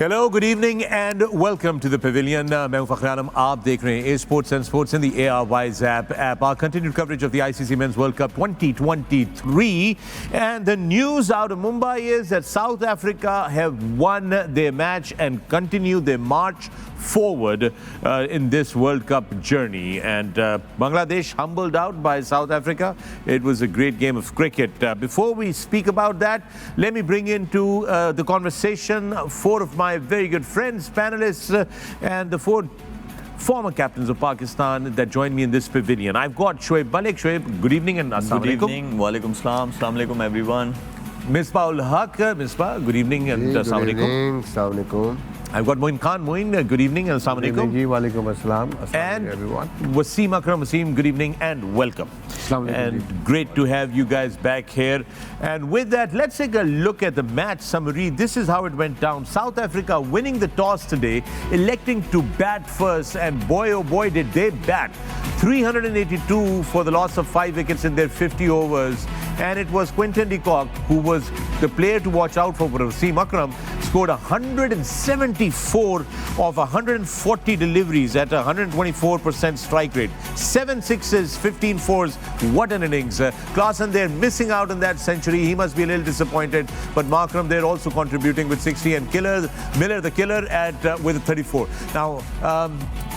Hello, good evening and welcome to the Pavilion. मैं हूं Fakhar-e-Alam. आप देख रहे हैं Sports and Sports in the ARY's app. Our continued coverage of the ICC Men's World Cup 2023. And the news out of Mumbai is that South Africa have won their match and continue their march forward in this World Cup journey. And Bangladesh humbled out by South Africa. It was a great game of cricket. Before we speak about that, let me bring into the conversation four of my very good friends, panelists, and the four former captains of Pakistan that join me in this pavilion. I've got Shoaib Malik. Shoaib, good evening and assalamu alaikum. Good evening. Walaikum salam. Assalamu alaikum, everyone. Misbah ul Haq. Misbah, good evening and assalamu alaikum. Good evening. Assalamu alaikum. I've got Moin Khan. Moin, good evening and assalamu alaikum. Walaikum assalam. And everyone. Wasim Akram. Wasim, good evening and welcome. And great to have you guys back here. And with that, let's take a look at the match summary. This is how it went down. South Africa winning the toss today, electing to bat first, and boy oh boy did they bat. 382 for the loss of 5 wickets in their 50 overs. And it was Quinton de Kock who was the player to watch out for Wasim Akram, scored 174 of 140 deliveries at 124% strike rate. 7 sixes, 15 fours. What an innings. Klaasen there missing out on that century. He must be a little disappointed. But Markram there also contributing with 60, and Miller the killer with 34. Now,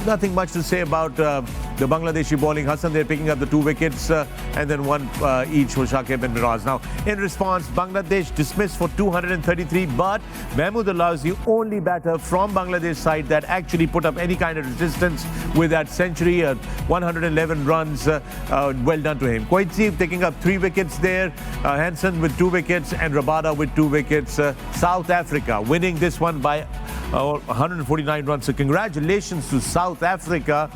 nothing much to say about the Bangladeshi bowling. Hassan there picking up the 2 wickets and then one each for Shakib and Miraz. Now, in response, Bangladesh dismissed for 233, but Mahmoodullah is the only batter from Bangladesh side that actually put up any kind of resistance with that century. 111 runs. Well done to him. Quaitsi taking up 3 wickets there. Hansen with 2 wickets and Rabada with 2 wickets. South Africa winning this one by 149 runs. So congratulations to South Africa.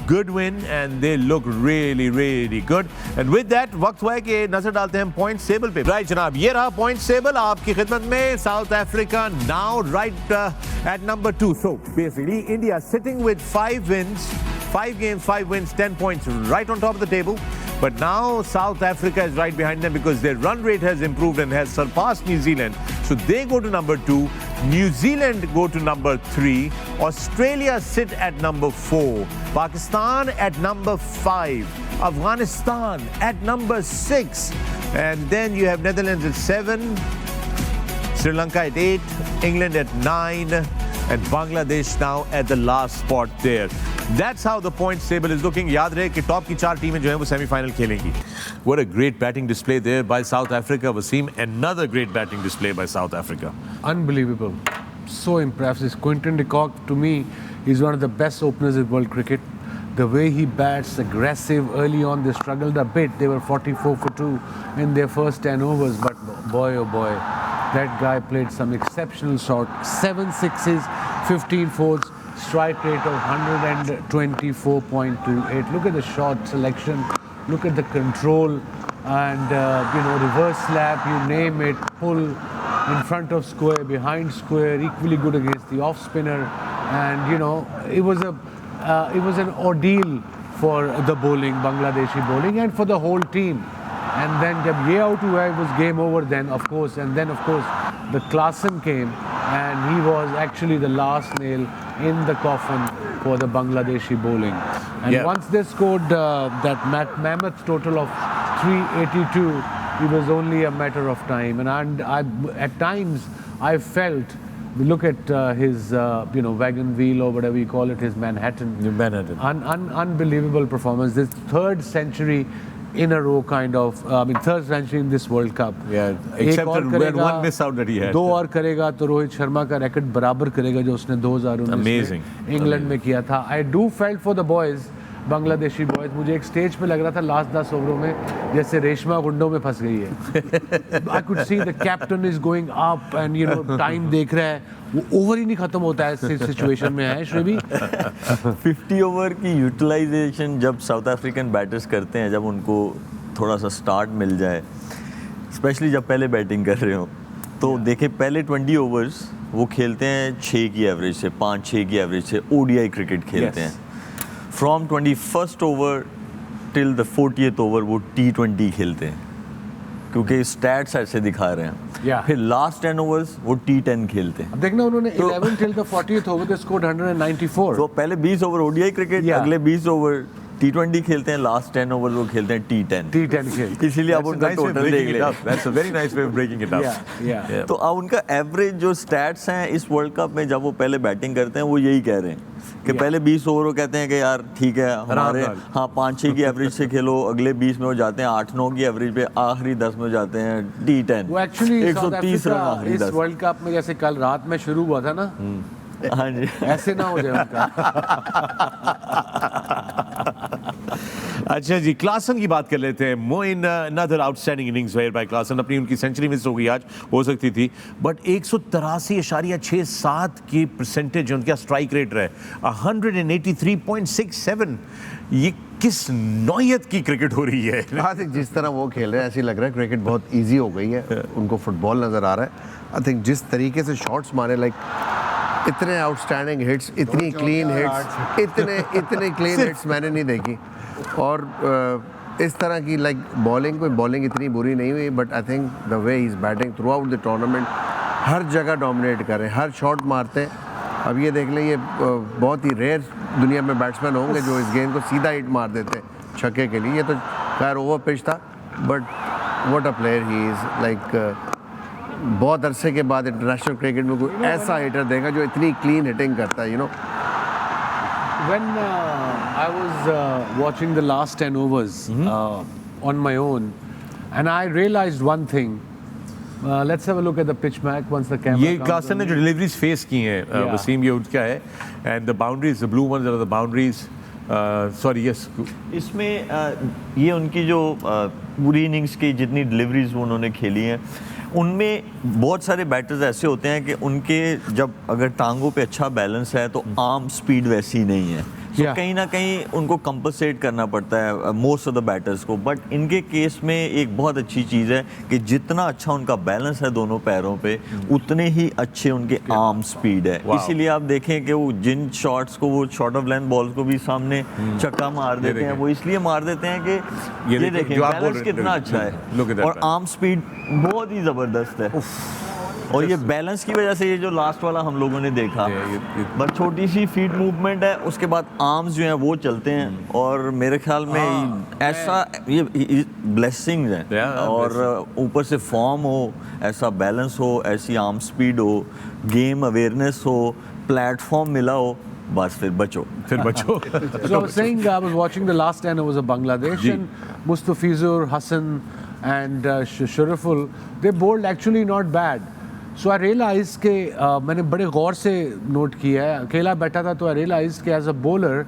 Good win and they look really, really good. And with that, वक्त हुआ है कि नजर डालते हैं point table पे. Right जनाब, ये रहा point table आपकी खिदमत में. South Africa now right at number 2. So basically, India sitting with 5 wins, 5 games, 5 wins, 10 points, right on top of the table. But now South Africa is right behind them because their run rate has improved and has surpassed New Zealand. So they go to number 2. New Zealand go to number 3. Australia sit at number 4. Pakistan at number 5. Afghanistan at number 6. And then you have Netherlands at 7. Sri Lanka at 8. England at 9. And Bangladesh now at the last spot there. That's how the points table is looking. याद रहे कि top की 4 टीमें जो हैं वो semifinal खेलेंगी. What a great batting display there by South Africa. Wasim, another great batting display by South Africa. Unbelievable. So impressive. Quinton de Kock, to me, is one of the best openers in world cricket. The way he bats, aggressive. Early on, they struggled a bit. They were 44 for 2 in their first 10 overs. But boy, oh boy, that guy played some exceptional shot. 7 sixes, 15 fours. Strike rate of 124.28. Look at the shot selection. Look at the control. And, reverse slap, you name it. Pull in front of square, behind square. Equally good against the off spinner. And, it was an ordeal for the bowling, Bangladeshi bowling, and for the whole team. And then jab ye out hua, it was game over then, of course. And then, of course, the Klaasen came. And he was actually the last nail in the coffin for the Bangladeshi bowling. And once they scored that mammoth total of 382, it was only a matter of time. And at times, I felt, look at his, wagon wheel or whatever you call it, his Manhattan. Unbelievable performance. This 3rd century in a row kind of, 3rd century in this World Cup. Yeah, except that one miss out that he had. 2 और करेगा तो रोहित शर्मा का record बराबर करेगा जो उसने 2019 Amazing. England में किया था. I do felt for the boys, Bangladeshi boys. मुझे एक स्टेज पे लग रहा था लास्ट 10 ओवरों में जैसे रेशमा गुंडों में फंस गई है. I could see the captain is going up and time देख रहा है. वो ओवर ही नहीं खत्म होता है इस सिचुएशन में है श्रेबी. 50 ओवर की यूटिलाइजेशन जब साउथ अफ्रीकन बैटर्स करते हैं, जब उनको थोड़ा सा स्टार्ट मिल जाए, स्पेशली जब पहले बैटिंग कर रहे हो, तो देखें पहले 20 ओवर्स वो खेलते हैं 6 की एवरेज से, 5-6 की एवरेज से ओडीआई क्रिकेट खेलते हैं. From 21st over till the 40th over वो T20 खेलते हैं, क्योंकि स्टैट्स ऐसे दिखा रहे हैं. Yeah. फिर लास्ट 10 ओवर्स वो T10 खेलते हैं। अब देखना उन्होंने 11 till the 40th over they scored 194. तो पहले 20 ओवर ओडीआई क्रिकेट, Yeah. अगले 20 ओवर T20 खेलते हैं, लास्ट 10 ओवर वो खेलते हैं T10 खेलते इसीलिए अब उनका टोटल देख ले। That's a very nice way of breaking it up. Yeah. तो अब उनका एवरेज जो स्टैट्स हैं इस वर्ल्ड कप में जब वो पहले बैटिंग करते हैं वो यही कह रहे हैं कि पहले 20 ओवर वो कहते हैं कि यार ठीक है हमारे हाँ 5-6 की एवरेज से खेलो, अगले 20 में वो जाते हैं 8-9 की एवरेज पे, आखिरी 10 में जाते हैं T10। वो एक्चुअली 130 रन आखिरी इस 10। वर्ल्ड कप में जैसे कल रात में शुरू हुआ था ना, हाँ जी ऐसे ना हो जाए उनका। अच्छा जी, क्लासन की बात कर लेते हैं। Moin, another outstanding innings where by Klaasen. अपनी उनकी सेंचुरी मिस हो गई आज, हो सकती थी, बट 183.67 की परसेंटेज उनका स्ट्राइक रेट रहे, 183.67। ये किस नौयत की क्रिकेट हो रही है? आई थिंक जिस तरह वो खेल रहे हैं ऐसी लग रहा है क्रिकेट बहुत इजी हो गई है, उनको फुटबॉल नज़र आ रहा है। आई थिंक जिस तरीके से शॉट्स मारे, लाइक इतने आउटस्टैंडिंग हिट्स, इतनी क्लीन हिट्स, इतने क्लीन हिट्स मैंने नहीं देखी। और इस तरह की लाइक कोई बॉलिंग इतनी बुरी नहीं हुई, but I think the way he is batting throughout the tournament, हर जगह डोमिनेट कर रहे हैं, हर शॉट मारते हैं। अब ये देख लें, ये बहुत ही रेयर दुनिया में बैट्समैन होंगे जो इस गेंद को सीधा हिट मार देते हैं छक्के के लिए। ये तो खैर ओवर पिच था, but what a player he is. Like बहुत अरसे के बाद इंटरनेशनल क्रिकेट में कोई ऐसा हिटर देखा जो इतनी क्लीन हिटिंग करता है, you know. When I was watching the last 10 overs on my own, and I realized one thing. Let's have a look at the pitch map once the camera. ये comes Klaasen on. ने जो deliveries face की हैं, Yeah. Wasim, ये उनका है, and the boundaries, the blue ones are the boundaries. Sorry, yes. इसमें ये उनकी जो पूरी इनिंग्स की जितनी डिलीवरीज उन्होंने खेली हैं उनमें बहुत सारे बैटर्स ऐसे होते हैं कि उनके जब अगर टांगों पे अच्छा बैलेंस है तो आर्म स्पीड वैसी नहीं है, तो कहीं ना कहीं उनको कंपनसेट करना पड़ता है मोस्ट ऑफ द बैटर्स को। बट इनके केस में एक बहुत अच्छी चीज़ है कि जितना अच्छा उनका बैलेंस है दोनों पैरों पे, उतने ही अच्छे उनके आर्म स्पीड है। इसीलिए आप देखें कि वो जिन शॉट्स को, वो शॉर्ट ऑफ लेंथ बॉल्स को भी सामने छक्का मार देते हैं, वो इसलिए मार देते हैं कि ये देखें बैलेंस कितना अच्छा है और आर्म स्पीड बहुत ही ज़बरदस्त है। और ये बैलेंस की वजह से ये जो लास्ट वाला हम लोगों ने देखा, बस छोटी सी फीट मूवमेंट है, उसके बाद आर्म्स जो हैं वो चलते हैं, और मेरे ख्याल में ऐसा ये ब्लेसिंग्स हैं। और ऊपर से फॉर्म हो, ऐसा बैलेंस हो, ऐसी आर्म स्पीड हो, गेम अवेयरनेस हो, प्लेटफॉर्म मिला हो, बस फिर बचो। So I was saying, I was watching the last 10 overs of Bangladesh, and Mustafizur, Hassan and Shariful, they bowled actually not bad. So I realized कि मैंने बड़े गौर से नोट किया है, अकेला बैठा था तो I realized कि as a bowler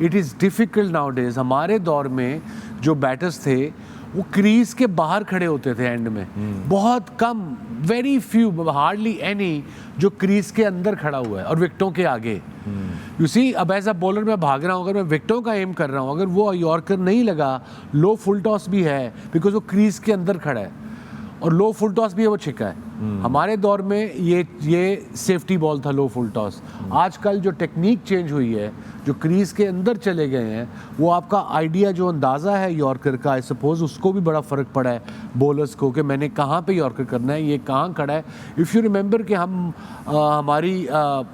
it is difficult nowadays। हमारे दौर में जो बैटर्स थे वो क्रीज के बाहर खड़े होते थे एंड में, बहुत कम, वेरी फ्यू, हार्डली एनी जो क्रीज के अंदर खड़ा हुआ है और विकेटों के आगे। यू सी, अब एज अ बॉलर मैं भाग रहा हूँ, अगर मैं विकेटों का एम कर रहा हूँ, अगर वो यॉर्कर नहीं लगा, लो फुल टॉस भी है बिकॉज वो क्रीज के अंदर खड़ा है, और लो फुल टॉस भी है, वो छिक्का है। हमारे दौर में ये सेफ्टी बॉल था, लो फुल टॉस। आजकल जो टेक्निक चेंज हुई है, जो क्रीज के अंदर चले गए हैं, वो आपका आइडिया जो अंदाज़ा है यॉर्कर का, आई सपोज उसको भी बड़ा फ़र्क पड़ा है बॉलर्स को कि मैंने कहाँ पे यॉर्कर करना है, ये कहाँ खड़ा है। इफ़ यू रिमेंबर कि हम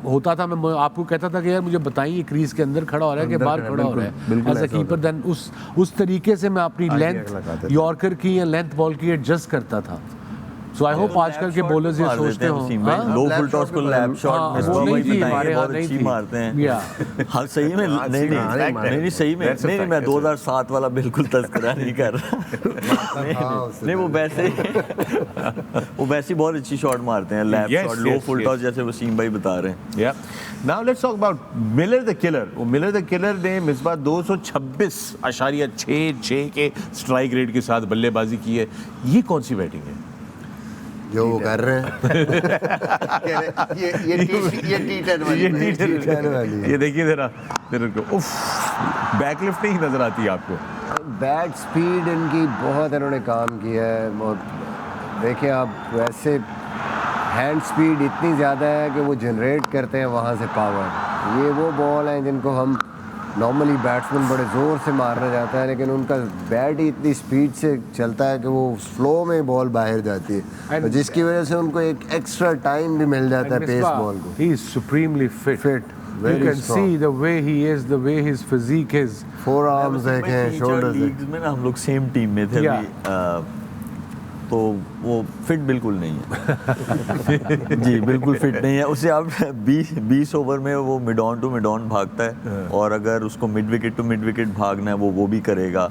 होता था, मैं आपको कहता था कि यार मुझे बताइए क्रीज के अंदर खड़ा हो रहा है कि बाहर खड़ा हो रहा है एज अ कीपर, देन उस तरीके से मैं अपनी लेंथ यॉर्कर की या लेंथ बॉल की एडजस्ट करता था। सो आई होप आजकल के बॉलर्स ये सोचते हो, लो फुल टॉस को लैप शॉट में हमारे बहुत अच्छी मारते हैं। हाँ सही में, नहीं सही में, नहीं मैं 2007 वाला बिल्कुल तस्करा नहीं कर रहा। नहीं वो वैसे बहुत अच्छी शॉट मारते हैं, लैप शॉट, लो फुल टॉस, जैसे वसीम भाई बता रहे हैं। Now let's talk about Miller the killer. वो मिलर द किलर ने मिसबाह 226.66 के स्ट्राइक रेट के साथ बल्लेबाजी की है। ये कौन सी बैटिंग है जो वो कर रहे हैं? ये T10 वाली। ये देखिए जरा को, उफ, बैकलिफ्ट नहीं नजर आती है आपको? बैट स्पीड इनकी बहुत इन्होंने काम किया है, और देखिए आप वैसे हैंड स्पीड इतनी ज़्यादा है कि वो जनरेट करते हैं वहाँ से पावर। ये वो बॉल हैं जिनको हम नॉर्मली बैट्समैन बड़े ज़ोर से मारना जाता है, लेकिन उनका बैट ही इतनी स्पीड से चलता है कि वो स्लो में बॉल बाहर जाती है, तो जिसकी वजह से उनको एक एक्स्ट्रा टाइम भी मिल जाता है पेस बॉल को. He is supremely fit. You can see the way he is, the way his physique is. Four arms देखें, शोल्डर्स लीग्स में ना हम लोग सेम टीम में थे अभी, तो वो फिट बिल्कुल नहीं है. जी बिल्कुल फिट नहीं है. उसे आप 20 ओवर में वो mid on to mid on भागता है, और अगर उसको mid wicket to mid wicket भागना है वो भी करेगा.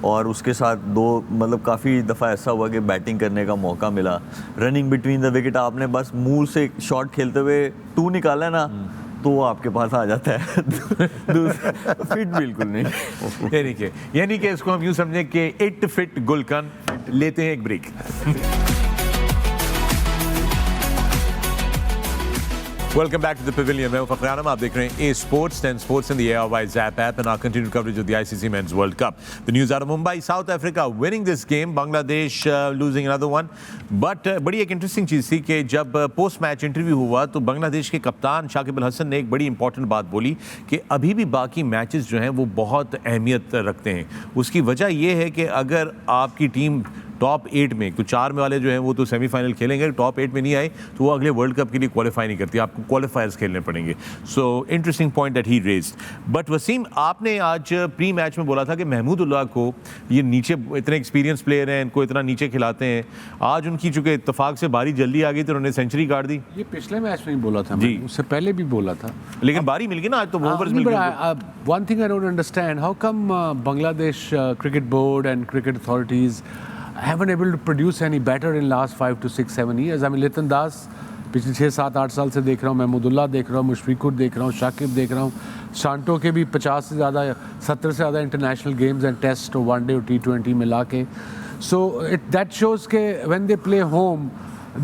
और उसके साथ मतलब काफ़ी दफ़ा ऐसा हुआ कि बैटिंग करने का मौका मिला, रनिंग बिटवीन द विकेट, आपने बस मुंह से शॉट खेलते हुए 2 निकाला है ना, तो वो आपके पास आ जाता है. फिट बिल्कुल नहीं. यानी कि इसको हम यूं समझें कि इट फिट गुलकन. लेते हैं एक break. Welcome back to the Pavilion. मैं हूं Fakhar-e-Alam. आप देख रहे हैं A Sports, 10 Sports in the ARY Zap app and our continued coverage of the ICC Men's World Cup. The news out of Mumbai, South Africa winning this game, Bangladesh losing another one. But बड़ी एक interesting चीज़ थी कि जब post match interview हुआ तो बांग्लादेश के कप्तान शाकिब अल हसन ने एक बड़ी इंपॉर्टेंट बात बोली कि अभी भी बाकी मैचेस जो हैं वो बहुत अहमियत रखते हैं. उसकी वजह ये है कि अगर आपकी टीम टॉप 8 में, तो 4 में वाले जो हैं वो तो सेमीफाइनल खेलेंगे, टॉप 8 में नहीं आए तो वो अगले वर्ल्ड कप के लिए क्वालिफाई नहीं करती, आपको क्वालिफायर्स खेलने पड़ेंगे. So interesting point that he raised. But Wasim, आपने आज प्री मैच में बोला था कि महमूदुल्लाह को ये नीचे, इतने एक्सपीरियंस प्लेयर हैं, इनको इतना नीचे खिलाते हैं. आज उनकी चूंकि इत्तेफाक से बारी जल्दी आ गई तो उन्होंने सेंचुरी काट दी. ये पिछले मैच में ही बोला था जी, उससे पहले भी बोला था, लेकिन बारी मिल गई ना आज, तो ओवर्स मिल गए. One thing I don't understand, how come Bangladesh cricket board and cricket authorities haven't able to produce any better in last 5 to 6, 7 years? I mean, लितन दास पिछले 6, 7, 8 साल से देख रहा हूँ, महमूदुल्लाह देख रहा हूँ, मुशफिकुर देख रहा हूँ, शाकिब देख रहा हूँ, शांटो के भी 50 से ज़्यादा, 70 से ज़्यादा इंटरनेशनल गेम्स एंड टेस्ट और वनडे और T20 मिला के. So that shows के when they play home,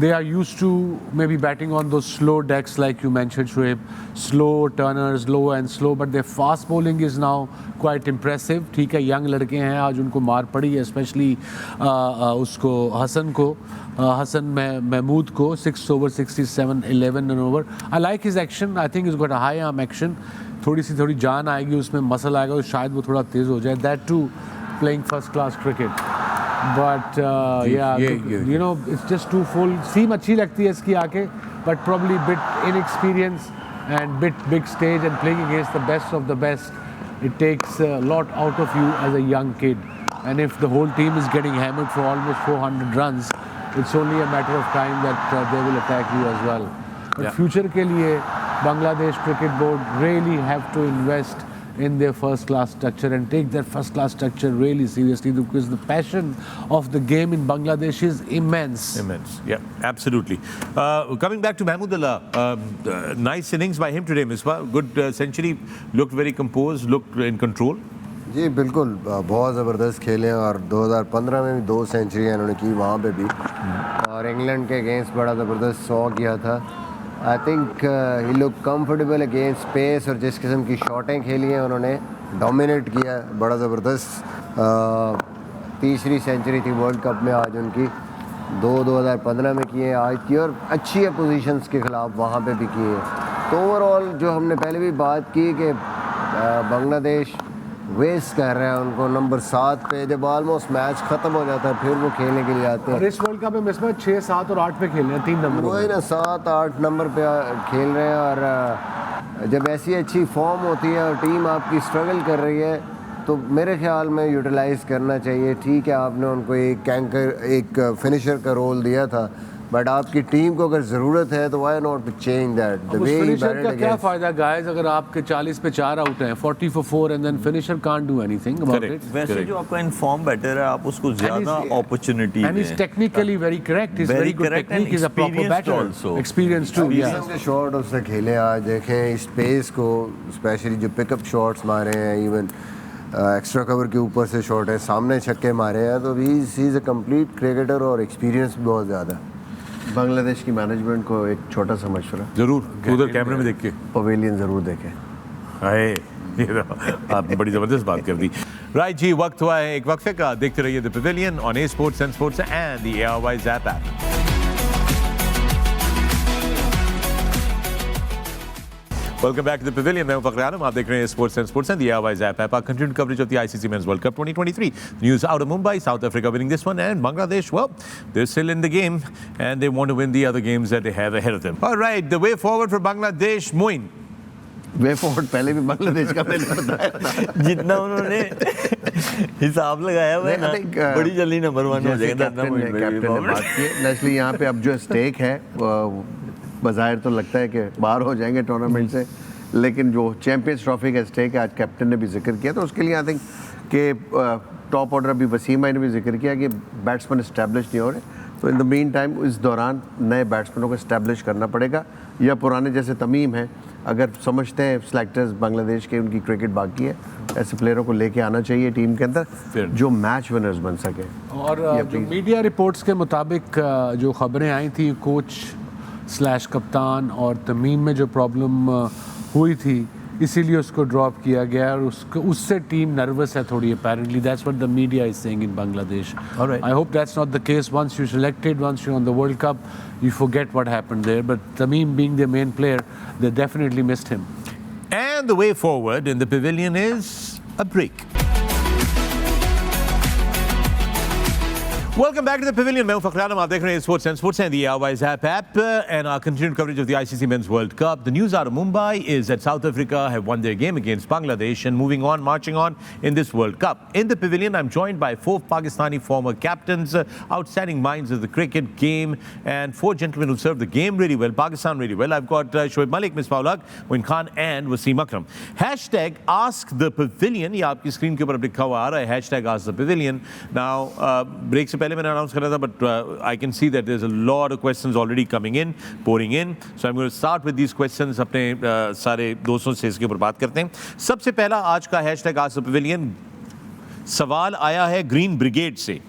they are used to maybe batting on those slow decks like you mentioned, Shoaib, slow turners, low and slow, but their fast bowling is now quite impressive. ठीक है, young लड़के हैं, आज उनको मार पड़ी है, specially उसको हसन महमूद को 6 over 67, 11 and over. I like his action. I think he's got a high arm action. थोड़ी जान आएगी उसमें, मसल आएगा तो शायद वो थोड़ा तेज़ हो जाए. That too, playing first class cricket. But you know, it's just too full. Seem अच्छी लगती है इसकी आके, but probably bit inexperienced and bit big stage and playing against the best of the best. It takes a lot out of you as a young kid. And if the whole team is getting hammered for almost 400 runs, it's only a matter of time that they will attack you as well. But future के लिए Bangladesh Cricket Board really have to invest in their first class structure and take their first class structure really seriously, because the passion of the game in Bangladesh is immense. Yeah, absolutely. Coming back to Mahmudullah, nice innings by him today, Misbah. Good century, looked very composed, looked in control. जी बिल्कुल, बहुत ज़बरदस्त खेले हैं, और 2015 में भी 2 सेंचुरियाँ इन्होंने की वहाँ पे भी, और इंग्लैंड के अगेंस्ट बड़ा ज़बरदस्त 100 किया था. I think he look comfortable against space, और जिस किस्म की शॉटें खेली हैं उन्होंने डोमिनेट किया, बड़ा ज़बरदस्त. तीसरी सेंचुरी थी वर्ल्ड कप में आज उनकी, 2015 में किए, आज की, और अच्छी है पोजीशंस के ख़िलाफ़ वहाँ पे भी किए. तो ओवरऑल जो हमने पहले भी बात की कि बांग्लादेश वेस्ट कर रहे हैं उनको नंबर 7 पे, जब ऑलमोस्ट मैच ख़त्म हो जाता है फिर वो खेलने के लिए आते हैं. और इस वर्ल्ड कप में मिसबा 6, 7 और 8 पे खेल रहे हैं, 3 नंबर वही ना, 7, 8 नंबर पे खेल रहे हैं. और जब ऐसी अच्छी फॉर्म होती है और टीम आपकी स्ट्रगल कर रही है, तो मेरे ख्याल में यूटिलाइज़ करना चाहिए. ठीक है, आपने उनको एक फिनिशर का रोल दिया था, बट आपकी टीम को अगर ज़रूरत है तो why not to change that. The way he batted against, क्या फ़ायदा गाइस अगर आपके 40 पे 4 आउट हैं, 40 for 4 and then finisher can't do anything about it. वैसे जो आपका इनफॉर्म बैटर है, आप उसको ज़्यादा अपॉर्चुनिटी दें. And is technically very correct, is very good technique, is a proper batter also, experience too. या शॉट उसने खेले आज, देखें स्पेस को, स्पेशली जो पिकअप शॉट्स मारे हैं, इवन एक्स्ट्रा कवर के ऊपर से शॉट है, सामने छक्के मारे हैं, तो he is a complete cricketer और एक्सपीरियंस भी बहुत ज़्यादा. बांग्लादेश की मैनेजमेंट को एक छोटा सा मशवरा, जरूर उधर कैमरे में देख के पवेलियन ज़रूर देखें. आपने बड़ी ज़बरदस्त बात कर दी. राइट जी, वक्त हुआ है एक वक्फे का. देखते रहिए the pavilion on A sports and sports and the ARY Zap app. Welcome back to the Pavilion. मैं हूं Fakhar-e-Alam. आप देख रहे हैं Sports and Sports and the Airways app. Our continued coverage of the ICC Men's World Cup 2023. News out of Mumbai, South Africa winning this one, and Bangladesh, well, they're still in the game and they want to win the other games that they have ahead of them. All right, the way forward for Bangladesh, Moin. Way forward पहले भी बांग्लादेश का मैंने बताया था। जितना उन्होंने हिसाब लगाया हुआ है ना, बड़ी जल्दी नंबर 1 हो जाएगा। कैप्टन ने बात की नेचुरली यहाँ पे अब जो स्टेक है बाज़ाहिर तो लगता है कि बाहर हो जाएंगे टूर्नामेंट से, लेकिन जो चैंपियंस ट्रॉफी का स्टेक है आज कैप्टन ने भी जिक्र किया, तो उसके लिए आई थिंक कि टॉप ऑर्डर अभी वसीम भाई ने भी जिक्र किया कि बैट्समैन इस्टेब्लिश नहीं हो रहे, तो इन द मीन टाइम इस दौरान नए बैट्समैनों को इस्टेब्लिश करना पड़ेगा, या पुराने जैसे तमीम हैं अगर समझते हैं सेलेक्टर्स बांग्लादेश के उनकी क्रिकेट बाकी है, ऐसे प्लेयरों को लेके आना चाहिए टीम के अंदर जो मैच विनर्स बन सके। और जो मीडिया रिपोर्ट्स के मुताबिक जो खबरें आई थी कोच/कप्तान और तमीम में जो प्रॉब्लम हुई थी इसीलिए उसको ड्रॉप किया गया और उससे टीम नर्वस है थोड़ी apparently. That's what the media is saying in Bangladesh. All right. I hope that's not the case. Once you're selected, once you're on the World Cup, you forget what happened there. But Tamim being their main player, they definitely missed him. And the way forward in the Pavilion is a break. Welcome back to the Pavilion. मैं हूं Fakhar-e-Alam. आप देख रहे हैं Sports and Sports and the Airways app and our continued coverage of the ICC Men's World Cup. The news out of Mumbai is that South Africa have won their game against Bangladesh and moving on, marching on in this World Cup. In the Pavilion, I'm joined by 4 Pakistani former captains, outstanding minds of the cricket game, and 4 gentlemen who served the game really well, Pakistan really well. I've got Shoaib Malik, Misbah, Moin Khan, and Wasim Akram. Hashtag Ask the Pavilion. ये आपकी screen के ऊपर अब लिखा हुआ आ रहा है. Hashtag Ask the Pavilion. Now, break से पहले मैंने अनाउंस करा था, but I can see that there's a lot of questions already coming in, pouring in. So I'm going to start with these questions. अपने सारे दोस्तों से इसके ऊपर बात करते हैं. सबसे पहला आज का हैशटैग आज द पवेलियन सवाल आया है ग्रीन ब्रिगेड से.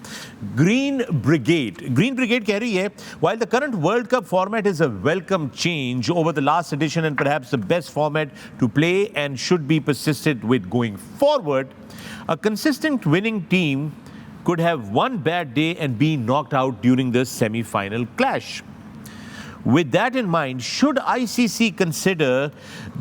ग्रीन ब्रिगेड कह रही है, while the current World Cup format is a welcome change over the last edition and perhaps the best format to play and should be persisted with going forward, a consistent winning team could have one bad day and be knocked out during the semi-final clash. With that in mind, should ICC consider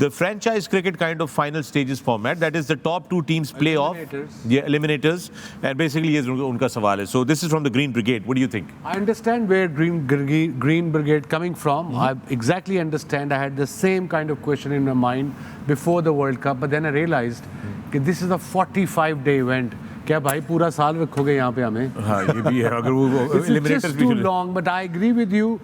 the franchise cricket kind of final stages format, that is the top 2 teams play off? Eliminators. And basically, yes, unka sawal hai. So this is from the Green Brigade. What do you think? I understand where Green Brigade coming from. I exactly understand. I had the same kind of question in my mind before the World Cup, but then I realized that this is a 45-day event. क्या भाई पूरा साल रखोगे यहाँ पे हमें? हाँ ये भी है अगर वो eliminators भी too long, but I agree with you.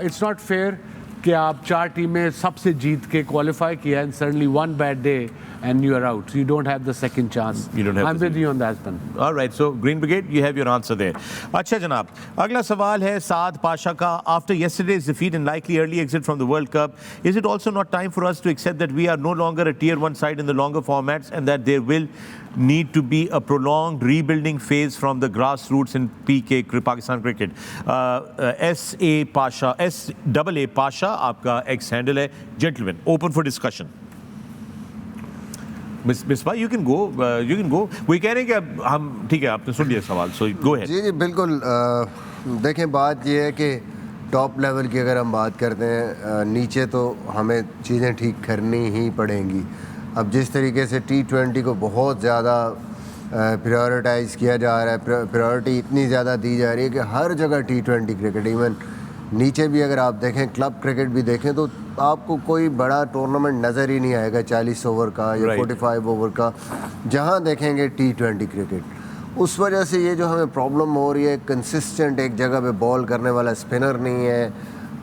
It's not fair कि आप 4 टीमें सबसे जीत के qualify किया and suddenly one bad day and you are out. You don't have the second chance. You don't have. I'm with you on that one. All right, so Green Brigade, you have your answer there. अच्छा जनाब, अगला सवाल है साद पाशा का. After yesterday's defeat and likely early exit from the World Cup, is it also not time for us to accept that we are no longer a tier 1 side in the longer formats and that there will need to be a prolonged rebuilding phase from the grassroots in Pakistan cricket? S.A. Pasha, S.A.A. Pasha, आपका X handle है. Gentlemen, open for discussion. Misbah, you can go. वो कह रहे हैं कि हम ठीक है आपने सुन लिया सवाल, so go ahead. जी बिल्कुल. देखें बात ये है कि टॉप लेवल की अगर हम बात करते हैं, नीचे तो हमें चीज़ें ठीक करनी ही पड़ेंगी. अब जिस तरीके से T20 को बहुत ज़्यादा प्रायोरिटाइज़ किया जा रहा है, प्रायोरिटी इतनी ज़्यादा दी जा रही है कि हर जगह T20 क्रिकेट, इवन नीचे भी अगर आप देखें क्लब क्रिकेट भी देखें तो आपको कोई बड़ा टूर्नामेंट नज़र ही नहीं आएगा 40 ओवर का या 45 ओवर का, जहाँ देखेंगे T20 क्रिकेट. उस वजह से ये जो हमें प्रॉब्लम हो रही है, कंसिस्टेंट एक जगह पे बॉल करने वाला स्पिनर नहीं है,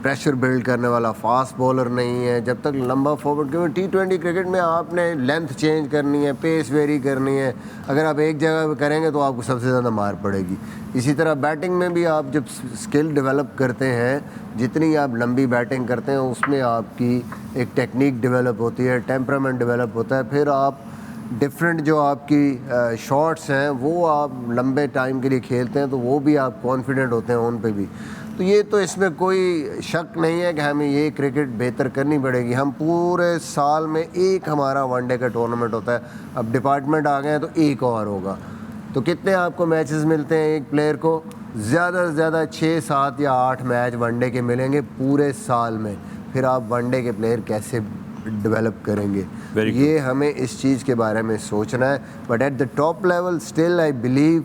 प्रेशर बिल्ड करने वाला फास्ट बॉलर नहीं है. जब तक लंबा फॉरवर्ड, क्योंकि T20 क्रिकेट में आपने लेंथ चेंज करनी है, पेस वेरी करनी है. अगर आप एक जगह पे करेंगे तो आपको सबसे ज़्यादा मार पड़ेगी. इसी तरह बैटिंग में भी आप जब स्किल डेवलप करते हैं, जितनी आप लंबी बैटिंग करते हैं उसमें आपकी एक टेक्निक डेवलप होती है, टेम्परामेंट डेवलप होता है. फिर आप डिफरेंट जो आपकी शॉट्स हैं वो आप लंबे टाइम के लिए खेलते हैं तो वो भी आप कॉन्फिडेंट होते हैं उन पे भी. तो ये तो इसमें कोई शक नहीं है कि हमें ये क्रिकेट बेहतर करनी पड़ेगी. हम पूरे साल में एक हमारा वनडे का टूर्नामेंट होता है, अब डिपार्टमेंट आ गए हैं तो एक और होगा. तो कितने आपको मैचेस मिलते हैं एक प्लेयर को? ज़्यादा से ज़्यादा 6, 7 या 8 मैच वनडे के मिलेंगे पूरे साल में. फिर आप वनडे के प्लेयर कैसे डेवलप करेंगे। Very good. ये हमें इस चीज़ के बारे में सोचना है। But at the top level still I believe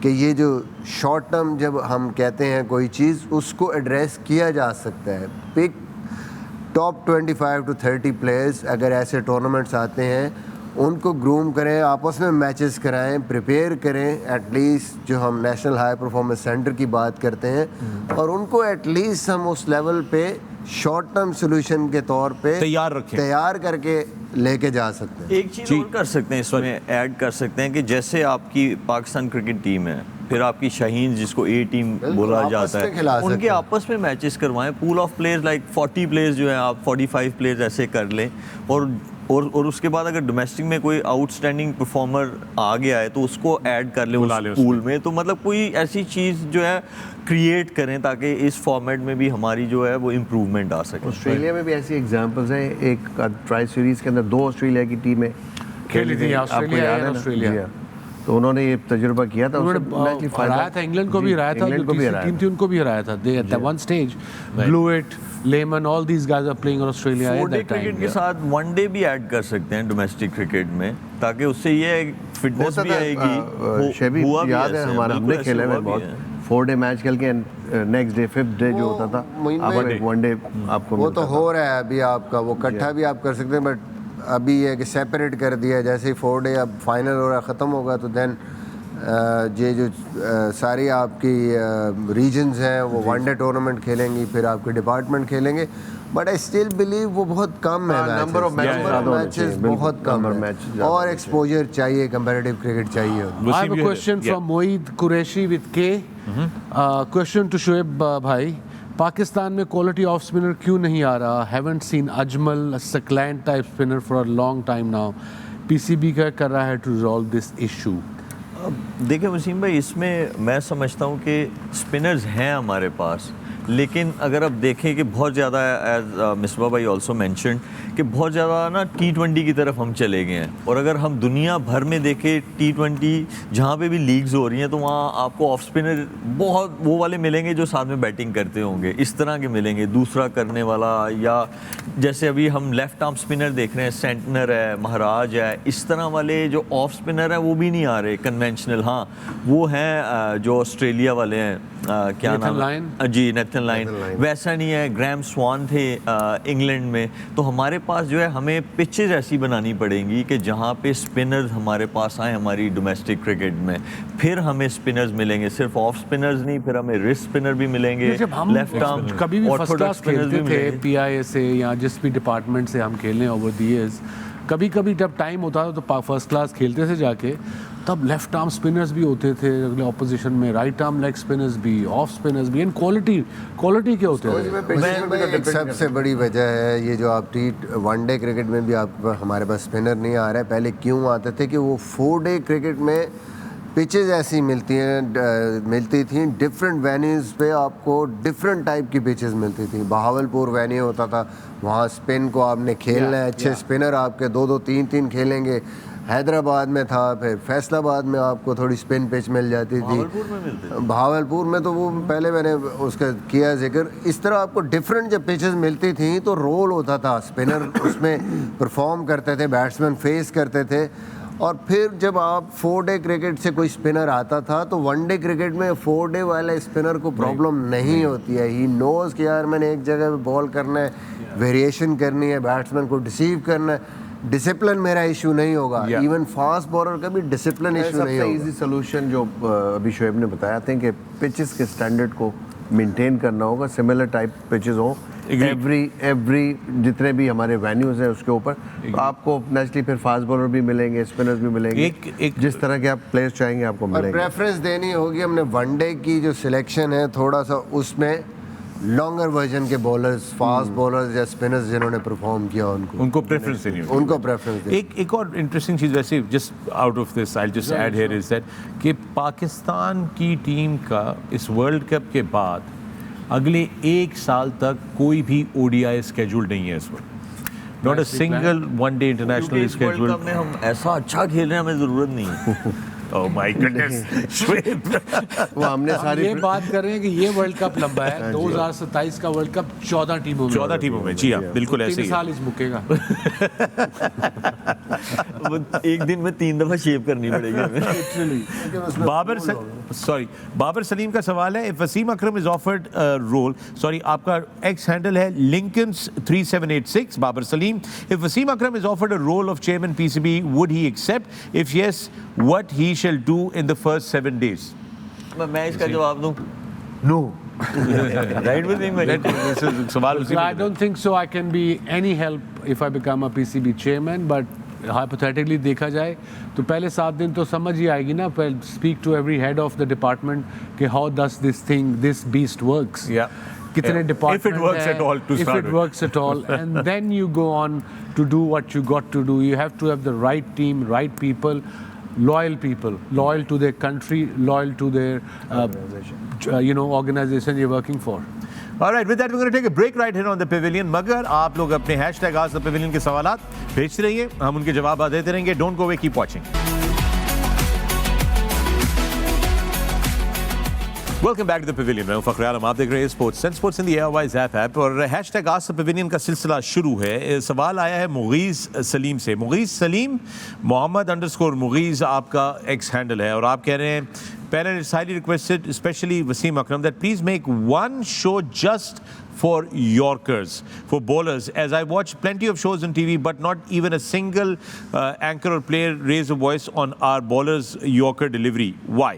कि ये जो शॉर्ट टर्म जब हम कहते हैं कोई चीज़, उसको एड्रेस किया जा सकता है। पिक टॉप 25 to 30 प्लेयर्स, अगर ऐसे टूर्नामेंट्स आते हैं उनको ग्रूम करें, आपस में मैचेस कराएं, प्रिपेयर करें। एटलीस्ट जो हम नेशनल हाई परफॉर्मेंस सेंटर की बात करते हैं, और उनको एटलीस्ट हम उस लेवल पे शॉर्ट टर्म सोल्यूशन के तौर पे तैयार करके लेके जा सकते हैं। एक चीज़ और कर सकते हैं, इसमें ऐड कर सकते हैं कि जैसे आपकी पाकिस्तान क्रिकेट टीम है, फिर आपकी शाहीन जिसको ए टीम बोला जाता है, उनके आपस में मैचेस करवाएं। Pool of players like 40 players जो है आप 45 प्लेयर्स ऐसे कर लें, और उसके बाद अगर डोमेस्टिक में कोई आउटस्टैंडिंग परफॉर्मर आ गया है तो उसको ऐड कर लें उस पूल में। तो मतलब कोई ऐसी चीज़ जो है क्रिएट करें ताकि इस फॉर्मेट में भी हमारी जो है वो इम्प्रूवमेंट आ सके। ऑस्ट्रेलिया में भी ऐसी एग्जांपल्स हैं। एक ट्राई सीरीज के अंदर 2 ऑस्ट्रेलिया की टीमें खेली थी, आपको याद है ना? तो उन्होंने ये तजुर्बा किया था, उन्होंने हराया था, इंग्लैंड को भी हराया था, जो टीम थी उनको भी हराया था। They at one stage blew it, Lehmann, all these guys are playing in Australia at that time. Cricket के साथ वनडे भी ऐड कर सकते हैं डोमेस्टिक क्रिकेट में, ताकि उससे ये फिटनेस भी आएगी। शेबी याद है हमारा, हमने खेले हुए बहुत 4 डे मैच खेल के नेक्स्ट डे 5th डे जो होता था, अब 1 डे आपको वो तो हो रहा है अभी आपका, वो इकट्ठा भी आप कर सकते हैं। बट अभी ये कि सेपरेट कर दिया, जैसे ही 4 डे अब फाइनल हो रहा ख़त्म होगा तो देन ये जो सारी आपकी रीजन्स हैं वो 1 डे टूर्नामेंट खेलेंगी, फिर आपके डिपार्टमेंट खेलेंगे। बट आई स्टिल बिलीव वो बहुत कम है, नंबर ऑफ मैचेस बहुत कम है, और एक्सपोजर चाहिए, कंपैरेटिव क्रिकेट चाहिए। I have a question from Moeed Qureshi with K. Question to Shoaib भाई, पाकिस्तान में क्वालिटी ऑफ स्पिनर क्यों नहीं आ रहा? Haven't seen Ajmal Saqlain type spinner for a long time now. PCB क्या कर रहा है टू रिजॉल्व दिस इशू? देखिए वसीम भाई, इसमें मैं समझता हूँ कि स्पिनर्स हैं हमारे पास, लेकिन अगर आप देखें कि बहुत ज़्यादा, एज मिसबा भाई ऑल्सो मैंशन, कि बहुत ज़्यादा ना T20 की तरफ हम चले गए हैं। और अगर हम दुनिया भर में देखें T20 जहाँ पे भी लीग्स हो रही हैं, तो वहाँ आपको ऑफ स्पिनर बहुत वो वाले मिलेंगे जो साथ में बैटिंग करते होंगे, इस तरह के मिलेंगे, दूसरा करने वाला, या जैसे अभी हम लेफ्ट आर्म स्पिनर देख रहे हैं, सेंटनर है, महाराज है, इस तरह वाले जो ऑफ स्पिनर हैं वो भी नहीं आ रहे कन्वेंशनल। हाँ वो हैं जो ऑस्ट्रेलिया वाले हैं, क्या नाम है जी, नेथन लाइन, वैसा नहीं है। ग्रैम स्वान थे इंग्लैंड में। तो हमारे पास जो है हमें पिचेस ऐसी बनानी पड़ेंगी कि जहाँ पे स्पिनर्स हमारे पास आए हमारी डोमेस्टिक क्रिकेट में, फिर हमें स्पिनर्स मिलेंगे, सिर्फ ऑफ स्पिनर्स नहीं, फिर हमें रिस्ट स्पिनर भी मिलेंगे, लेफ्ट आर्म कभी भी फर्स्ट क्लास खेलते थे पीआईए से या जिस भी डिपार्टमेंट से हम खेलने ओवर द इयर्स, कभी कभी जब टाइम होता था तो फर्स्ट क्लास खेलते थे जाके, तब लेफ्ट आर्म स्पिनर्स भी होते थे अगले ऑपोजिशन में, राइट आर्म लेग स्पिनर्स भी, ऑफ स्पिनर्स भी, इन क्वालिटी के होते थे। एक सबसे बड़ी वजह है ये जो आप वन डे क्रिकेट में भी आप हमारे पास स्पिनर नहीं आ रहा है। पहले क्यों आते थे कि वो 4 डे क्रिकेट में पिचेस ऐसी मिलती थी, डिफरेंट वेन्यूज़ पे आपको डिफरेंट टाइप की पिचेस मिलती थी। बहावलपुर वेन्यू होता था, वहाँ स्पिन को आपने खेलना है, अच्छे स्पिनर आपके 2-2 3-3 खेलेंगे। हैदराबाद में था, फिर फैसलाबाद में आपको थोड़ी स्पिन पिच मिल जाती थी। बहावलपुर में तो वो पहले मैंने उसका किया जिक्र। इस तरह आपको डिफरेंट जब पिचेस मिलती थी तो रोल होता था, स्पिनर उसमें परफॉर्म करते थे, बैट्समैन फेस करते थे। और फिर जब आप 4 डे क्रिकेट से कोई स्पिनर आता था तो 1 डे क्रिकेट में 4 डे वाले स्पिनर को प्रॉब्लम नहीं होती है। ही नोज़ कि यार मैंने एक जगह पे बॉल करना है, वेरिएशन करनी है, बैट्समैन को डिसीव करना है, डिसिप्लिन मेरा इशू नहीं होगा। इवन फास्ट बॉलर का भी डिसिप्लिन इशू नहीं होगा। इजी सोल्यूशन जो अभी शोएब ने बताया था कि पिचेस के स्टैंडर्ड को मेंटेन करना होगा, सिमिलर टाइप पिचेस हो एवरी जितने भी हमारे वेन्यूज हैं उसके ऊपर, तो आपको नेचुरली फिर फास्ट बॉलर भी मिलेंगे, स्पिनर्स भी मिलेंगे, एक जिस तरह के आप प्लेयर्स चाहेंगे आपको मिलेंगे। प्रेफरेंस देनी होगी हमने वन डे की जो सिलेक्शन है, थोड़ा सा उसमें लॉन्गर वर्जन के बॉलर्स, फास्ट बॉलर्स या स्पिनर्स जिन्होंने परफॉर्म किया उनको प्रेफरेंस देनी होगी, उनको प्रेफरेंस देनी। एक और इंटरेस्टिंग चीज़ वैसे just out of this I just add here is that कि पाकिस्तान की टीम का इस वर्ल्ड कप के बाद अगले 1 साल तक कोई भी ओडीआई स्केड्यूल नहीं है इस वक्त। Not a single one day international schedule. में हम ऐसा अच्छा खेल रहे हैं, हमें ज़रूरत नहीं है। Oh my goodness. शोएब वो हमने हम सारी ये बात कर रहे हैं कि ये वर्ल्ड कप लंबा है 2027 का वर्ल्ड कप 14 टीमों में 14 टीमों में, जी हाँ, बिल्कुल ऐसे 3 ही साल इस मुकेगा। वो एक दिन में 3 दफा शेव करनी पड़ेगी हमें। बाबर सलीम का सवाल है, if Wasim Akram is offered role, sorry आपका एक्स हैंडल है Lincolns 3786, Babar Salim, if Wasim Akram is offered a role of chairman PCB would he accept, if yes what he shall do in the first 7 days? मैं इसका जवाब दूं, नो। राइट वसीम भाई, सवाल उसी I don't think so. I can be any help if I become a PCB chairman, but hypothetically देखा जाए तो पहले 7 दिन तो समझ ही आएगी ना, speak to every head of the department कि how does this beast works. Yeah. कितने department If it works at all to if start it with. works at all, and then you go on to do what you got to do. You have to have the right team, right people, loyal to their country, loyal to their organization you're working for. All right, with that we're going to take a break right here on the Pavilion. मगर आप लोग अपने #AskThePavilion के सवालात भेजते रहिए, हम उनके जवाब देते रहेंगे. Don't go away, keep watching. Welcome back to the pavilion. मैं हूं फखर-ए-आलम, आप देख रहे हैं स्पोर्ट्स इन द एयरवाइज ऐप और #AskThePavilion का सिलसिला शुरू है. सवाल आया है मुगीज़ सलीम से. मुगीज़ सलीम, मोहम्मद_मुगीज़ आपका एक्स हैंडल है और आप कह रहे हैं, parents highly requested, especially Wasim Akram, that please make one show just for Yorkers, for bowlers, as I watch plenty of shows on TV, but not even a single anchor or player raise a voice on our bowlers' Yorker delivery. Why?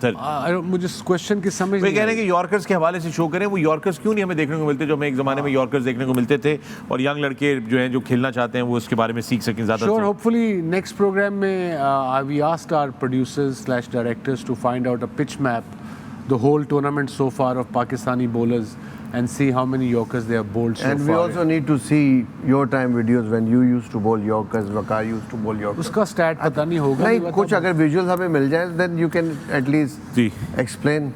मुझे question की समझ वे नहीं कह रहे आई। हैं कि yorkers के हवाले से शो करें. वो यॉर्कर्स क्यों नहीं हमें देखने को मिलते जो हमें एक ज़माने में यॉर्कर्स देखने को मिलते थे, और यंग लड़के जो हैं जो खेलना चाहते हैं वो उसके बारे में सीख सकें ज़्यादा. Sure, hopefully next program में we asked our producers/directors to find out a pitch map, the whole tournament so far of Pakistani bowlers, and see how many Yorkers they have bowled so And far. we also need to see your time videos when you used to bowl Yorkers, Wakar used to bowl Yorkers. उसका stat पता नहीं होगा. नहीं, कुछ अगर visuals हमें मिल जाए then you can at least ji. explain.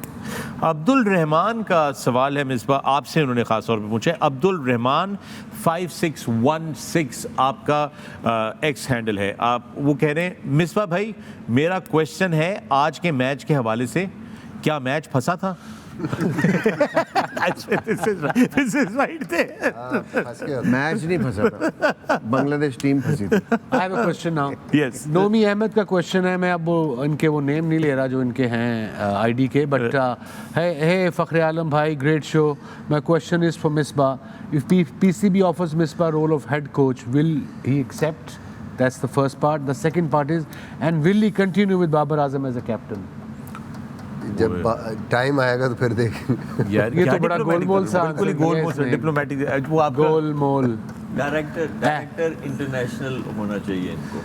Abdul Rahman का सवाल है मिसबा आपसे, उन्होंने खास तौर पे पूछा है. अब्दुल रहमान 5616 आपका एक्स हैंडल है. आप वो कह रहे हैं, मिसबा भाई मेरा क्वेश्चन है आज के मैच के हवाले से, क्या मैच फंसा था? This is right there. Match नहीं फंसा था, बांग्लादेश टीम फंसी थी. I have a question now. Yes. Nomi Ahmad का क्वेश्चन है. मैं अब इनके वो नेम नहीं ले रहा जो इनके हैं आईडी के, बट hey Fakhar-e-Alam भाई, great show. My question is for Misbah. If PCB offers Misbah role of head coach, will he accept? That's the first part. The second part is, and will he continue with Babar Azam as a captain? जब time आएगा तो फिर देखेंगे. यार ये तो बड़ा गोलमोल सा बिल्कुल ही गोलमोल सा डिप्लोमेटिक. वो आपका गोलमोल. डायरेक्टर इंटरनेशनल होना चाहिए इनको.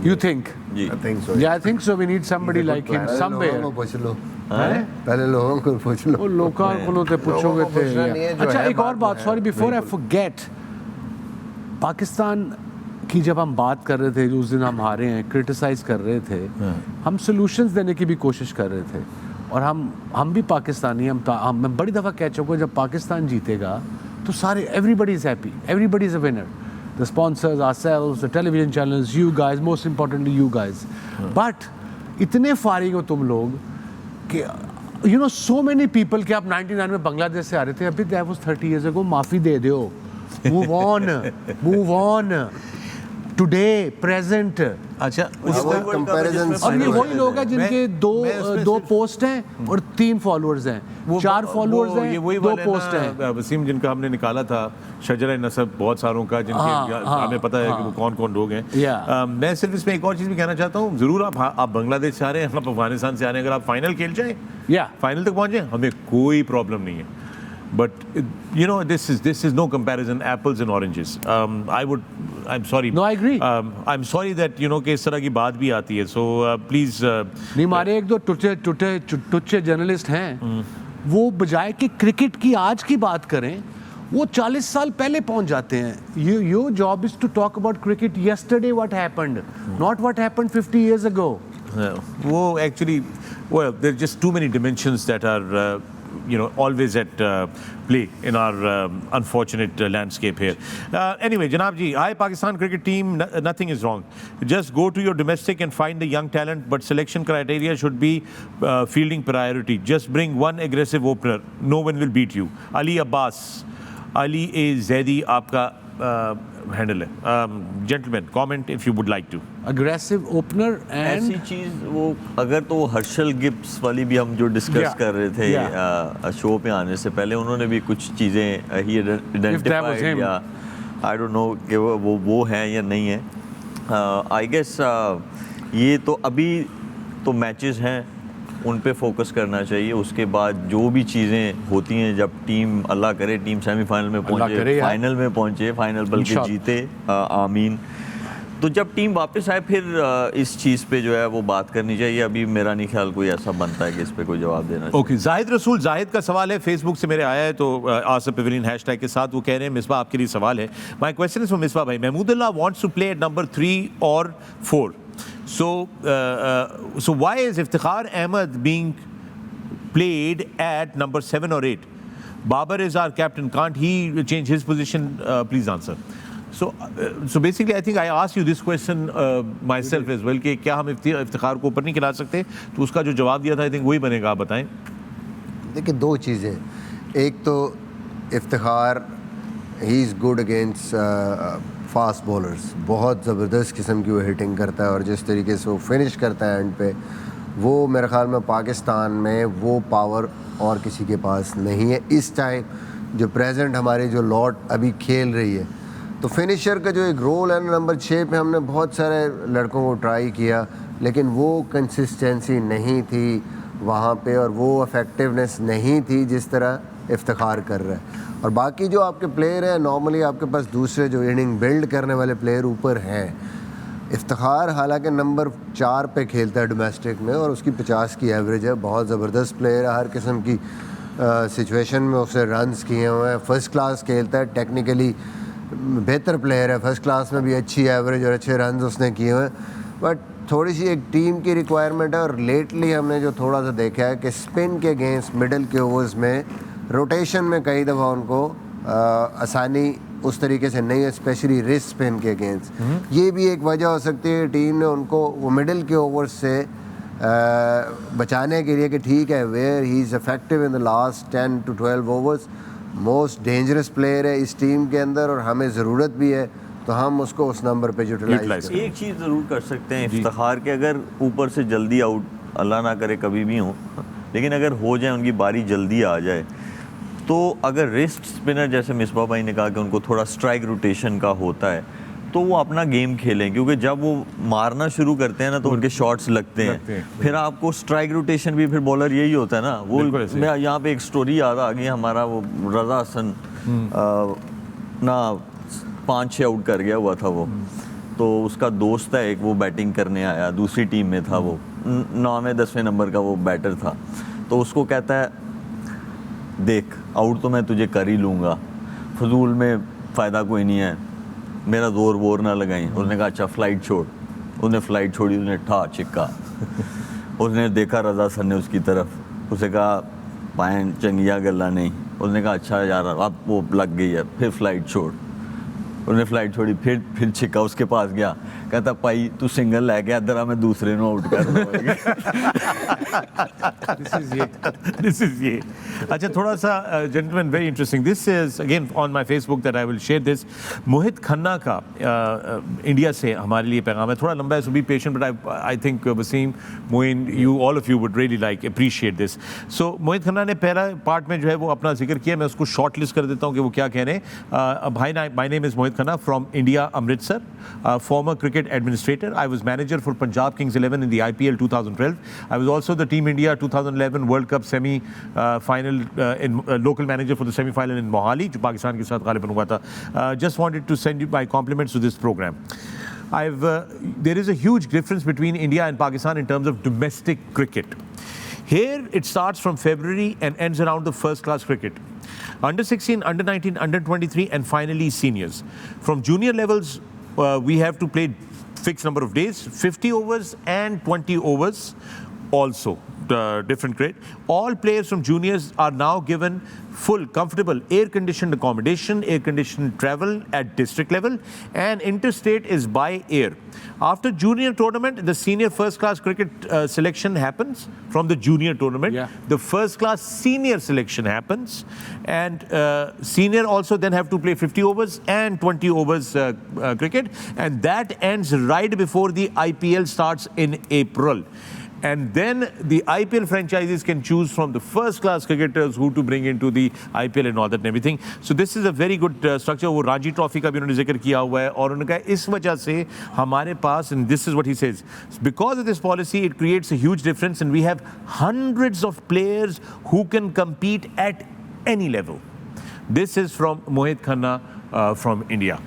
You think? Ji. I think so. Yeah, I think so. We need somebody like him somewhere. लोगों को पूछ लो. हैं? पहले लोगों को पूछ लो. वो लोगों को तो पूछोगे थे. पूछना नहीं है, जो अच्छा, है एक और बात बात, है. Sorry, before I forget, Pakistan की जब हम बात कर रहे थे, उस दिन हम हारे हैं, क्रिटिसाइज कर रहे थे, हम सॉल्यूशंस देने की भी कोशिश कर रहे थे. और हम भी पाकिस्तानी, मैं बड़ी दफ़ा कह चुका हूँ, जब पाकिस्तान जीतेगा तो सारे everybody is happy, everybody is a winner. The sponsors, ourselves, the television channels, you guys, most importantly you guys. But इतने फारिग हो तुम लोग कि so many people कि आप 99 में बांग्लादेश से आ रहे थे, अभी that was 30 years ago, माफ़ी दे दो. Move on. Today, present. अच्छा कंपैरिजन. और ये वही लोग हैं जिनके दो पोस्ट हैं और 3 फॉलोअर्स हैं, 4 फॉलोअर्स हैं, 2 पोस्ट हैं. वसीम जिनका हमने निकाला था शजरा नसब बहुत सारों का, जिनके हमें पता है कि वो कौन कौन लोग हैं. मैं सिर्फ इसमें एक और चीज़ भी कहना चाहता हूँ. ज़रूर आप बांग्लादेश से आ रहे हैं, आप अफगानिस्तान से आ रहे हैं, अगर आप फाइनल खेल जाएँ, फाइनल तक पहुँचे, हमें कोई प्रॉब्लम नहीं है. But this is no comparison, apples and oranges. I'm sorry. No, I agree. I'm sorry that कि इस तरह की बात भी आती है. So please. नहीं, हमारे एक दो टुच्चे जर्नलिस्ट हैं, वो बजाय कि क्रिकेट की आज की बात करें, वो 40 साल पहले पहुंच जाते हैं. Your job is to talk about cricket yesterday, what happened, not what happened 50 years ago. वो actually, well, there's just too many dimensions that are always at play in our unfortunate landscape here. Anyway, Janab ji, hi Pakistan cricket team, nothing is wrong. Just go to your domestic and find the young talent, but selection criteria should be fielding priority. Just bring one aggressive opener. No one will beat you. Ali Abbas, Ali A. Zaidi, आपका handle है. Gentlemen, comment if you would like to. Aggressive opener and ऐसी चीज़ वो अगर तो वो Herschelle Gibbs वाली भी हम जो डिस्कस कर रहे थे शो पे आने से पहले उन्होंने भी कुछ चीज़ें ही आइडेंटिफाइड या आई डोंट नो कि वो है या नहीं है. आई गेस ये तो अभी तो मैचेस हैं उन पे फोकस करना चाहिए. उसके बाद जो भी चीज़ें होती हैं जब टीम अल्लाह करे टीम सेमीफाइनल में पहुंचे फाइनल में पहुंचे फाइनल बल्कि जीते आमीन. तो जब टीम वापस आए फिर इस चीज़ पे जो है वो बात करनी चाहिए. अभी मेरा नहीं ख्याल कोई ऐसा बनता है कि इस पे कोई जवाब देना चाहिए. ओके, जाहिद रसूल, जाहिद का सवाल है फेसबुक से मेरे आया है तो आसफ पेविलियन हैशटैग के साथ. वो कह रहे हैं मिसबा आपके लिए सवाल है. My question is for Misbah भाई. Mahmudullah wants to play at number 3 और 4. So why is Iftikhar Ahmed being played at number 7 or 8? Babar is our captain. Can't he change his position? Please answer. So basically, I think I asked you this question myself as well कि क्या हम इफ्तिखार को ऊपर नहीं खिला सकते? तो उसका जो जवाब दिया था, I think वही बनेगा. आप बताएं. देखिए दो चीज़ें. एक तो Iftikhar he is good against fast bowlers. बहुत ज़बरदस्त किस्म की वो हिटिंग करता है और जिस तरीके से वो फिनिश करता है एंड पे वो मेरे ख्याल में पाकिस्तान में वो पावर और किसी के पास नहीं है इस टाइम जो प्रेजेंट हमारी जो लॉट अभी खेल रही है. तो फिनिशर का जो एक रोल है नंबर 6 पे हमने बहुत सारे लड़कों को ट्राई किया लेकिन वो कंसिस्टेंसी नहीं थी वहाँ पे और वो इफेक्टिवनेस नहीं थी जिस तरह इफ्तिखार कर रहा है. और बाकी जो आपके प्लेयर हैं नॉर्मली आपके पास दूसरे जो इनिंग बिल्ड करने वाले प्लेयर ऊपर हैं. इफ्तिखार हालांकि नंबर 4 पे खेलता है डोमेस्टिक में और उसकी 50 की एवरेज है. बहुत ज़बरदस्त प्लेयर है. हर किस्म की सिचुएशन में उसने रन्स किए हुए हैं. फ़र्स्ट क्लास खेलता है. टेक्निकली बेहतर प्लेयर है. फर्स्ट क्लास में भी अच्छी एवरेज और अच्छे रन्स उसने किए हुए हैं. बट थोड़ी सी एक टीम की रिक्वायरमेंट है और लेटली हमने जो थोड़ा सा देखा है कि स्पिन के अगेंस्ट मिडल के ओवर्स में रोटेशन में कई दफ़ा उनको आसानी उस तरीके से नहीं है स्पेशली रिस्ट स्पिन के अगेंस्ट. ये भी एक वजह हो सकती है टीम ने उनको वो मिडल के ओवर्स से बचाने के लिए कि ठीक है where he is effective in the last 10 to 12 overs. Most dangerous player है इस टीम के अंदर और हमें ज़रूरत भी है तो हम उसको उस नंबर पे यूटिलाइज करें. एक चीज़ ज़रूर कर सकते हैं इफ्तिखार के अगर ऊपर से जल्दी आउट अल्लाह ना करे कभी भी हो लेकिन अगर हो जाए उनकी बारी जल्दी आ जाए तो अगर रिस्ट स्पिनर जैसे मिसबा भाई ने कहा कि उनको थोड़ा स्ट्राइक रोटेशन का होता है तो वो अपना गेम खेलें क्योंकि जब वो मारना शुरू करते हैं ना तो उनके शॉट्स लगते हैं. फिर आपको स्ट्राइक रोटेशन भी फिर बॉलर यही होता है ना. वो मैं यहाँ पे एक स्टोरी याद आ गई हमारा वो रजा हसन ना 5-6 आउट कर गया हुआ था वो. तो उसका दोस्त है एक वो बैटिंग करने आया दूसरी टीम में था वो 9वें-10वें नंबर का वो बैटर था. तो उसको कहता है देख आउट तो मैं तुझे कर ही लूँगा फजूल में फ़ायदा कोई नहीं है मेरा जोर वोर ना लगाई. उसने कहा अच्छा फ्लाइट छोड़. उसने फ्लाइट छोड़ी उसने ठा चिक्का. उसने देखा रजा सर ने उसकी तरफ उसने कहा पायन चंगिया गला नहीं. उसने कहा अच्छा यार अब वो लग गई है. फिर फ्लाइट छोड़. उसने फ्लाइट छोड़ी फिर छिक्का उसके पास गया कहता भाई तू सिंगल लै गया इधर मैं दूसरे नो आउट कर दूंगा. This is ये. अच्छा थोड़ा सा gentlemen very interesting. This is again on my Facebook that I will share this. मोहित खन्ना का इंडिया से हमारे लिए पैगाम है. थोड़ा लंबा है so be patient but I think Wasim, Moin, you all of you would really appreciate this. So मोहित खन्ना ने पहला पार्ट में जो है वो अपना जिक्र किया. मैं उसको शॉर्ट लिस्ट कर देता हूँ कि वो क्या कह रहे हैं. भाई my name is Mohin Khan from India, Amritsar, former cricket administrator. I was manager for Punjab Kings 11 in the IPL 2012. I was also the Team India 2011 World Cup semi-final in local manager for the semi-final in Mohali, जो पाकिस्तान के साथ गालिबन हुआ था. Just wanted to send you my compliments to this program. There is a huge difference between India and Pakistan in terms of domestic cricket. Here it starts from February and ends around the first class cricket. Under 16, under 19, under 23 and finally seniors. From junior levels we have to play fixed number of days, 50 overs and 20 overs also. different grade. All players from juniors are now given full, comfortable, air-conditioned accommodation, air-conditioned travel at district level, and interstate is by air. After junior tournament, the senior first-class cricket selection happens from the junior tournament. Yeah. The first-class senior selection happens, and senior also then have to play 50 overs and 20 overs cricket, and that ends right before the IPL starts in April. And then the IPL franchises can choose from the first-class cricketers who to bring into the IPL and all that and everything. So this is a very good structure. वो Ranchi trophy का भी उन्होंने जिक्र किया हुआ है और उन्होंने कहा इस वजह से हमारे पास, and this is what he says, because of this policy it creates a huge difference and we have hundreds of players who can compete at any level. This is from Moin Khan from India.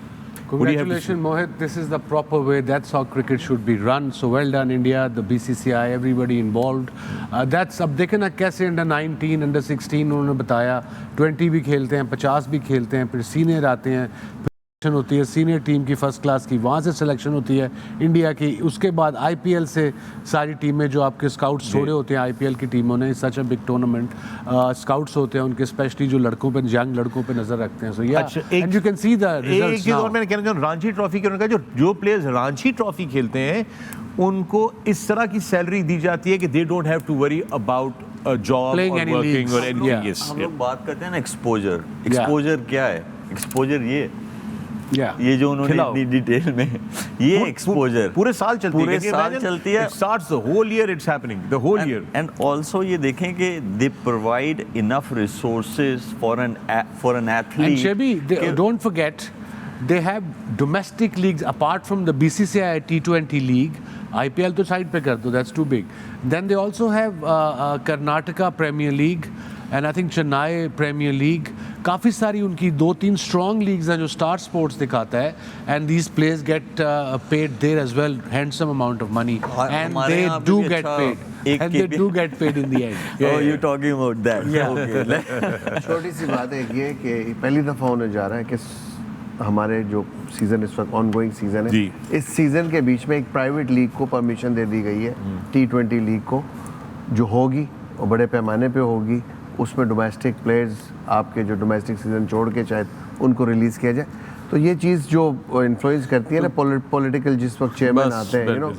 What do you have to say? Congratulations, Mohit. This is the proper way. That's how cricket should be run. So well done, India, the BCCI, everybody involved. That's अब देखें ना कैसे under 19, under 16 उन्होंने बताया 20 भी खेलते हैं, 50 भी खेलते हैं, फिर सीनियर आते हैं, सिलेक्शन होती है सीनियर टीम की फर्स्ट क्लास की, वहाँ से सिलेक्शन होती है इंडिया की, उसके बाद आईपीएल से सारी टीमें जो आपके स्काउट्स छोड़े होते हैं आईपीएल की टीमों ने, सच अ बिग टूर्नामेंट, स्काउट्स होते हैं उनके, स्पेशली जो लड़कों पे, यंग लड़कों पे नजर रखते हैं. सो या and you can see the results now. और मैंने कहना चाहूँ रांची ट्रॉफी के उन्होंने कहा जो प्लेयर्स रांची ट्रॉफी खेलते हैं उनको इस तरह की सैलरी दी जाती है कि they don't have to worry about a job Playing or any working leagues. or anything. Yeah. Yes. हम लोग बात करते हैं ना एक्सपोजर क्या है? एक्सपोजर ये जो उन्होंने इतनी डिटेल में ये एक्सपोजर पूरे साल चलती है, पूरे साल चलती है. It starts the whole year, it's happening the whole year. And also ये देखें कि they provide enough resources for an athlete. And Shebi, don't forget, they have domestic leagues apart from the BCCI T20 league. IPL तो side पे कर दो, that's too big. Then they also have Karnataka Premier League and I think Chennai Premier League. काफ़ी सारी उनकी 2-3 strong leagues हैं जो Star Sports दिखाता है, and these players get paid there as well, handsome amount of money, and they do get paid. And they do get paid in the end. Oh, you talking about that? Yeah. Okay. छोटी सी बात है ये कि पहली दफ़ा होने जा रहा है कि हमारे जो सीज़न इस वक्त ऑनगोइंग सीज़न है, इस सीज़न के बीच में एक प्राइवेट लीग को परमिशन दे दी गई है, T20 लीग को, जो होगी और बड़े पैमाने पे होगी. उसमें डोमेस्टिक प्लेयर्स आपके जो डोमेस्टिक सीज़न छोड़ के शायद उनको रिलीज़ किया जाए. तो ये चीज़ जो इन्फ्लुएंस करती है ना पॉलिटिकल, जिस वक्त चेयरमैन आते हैं, यू नो,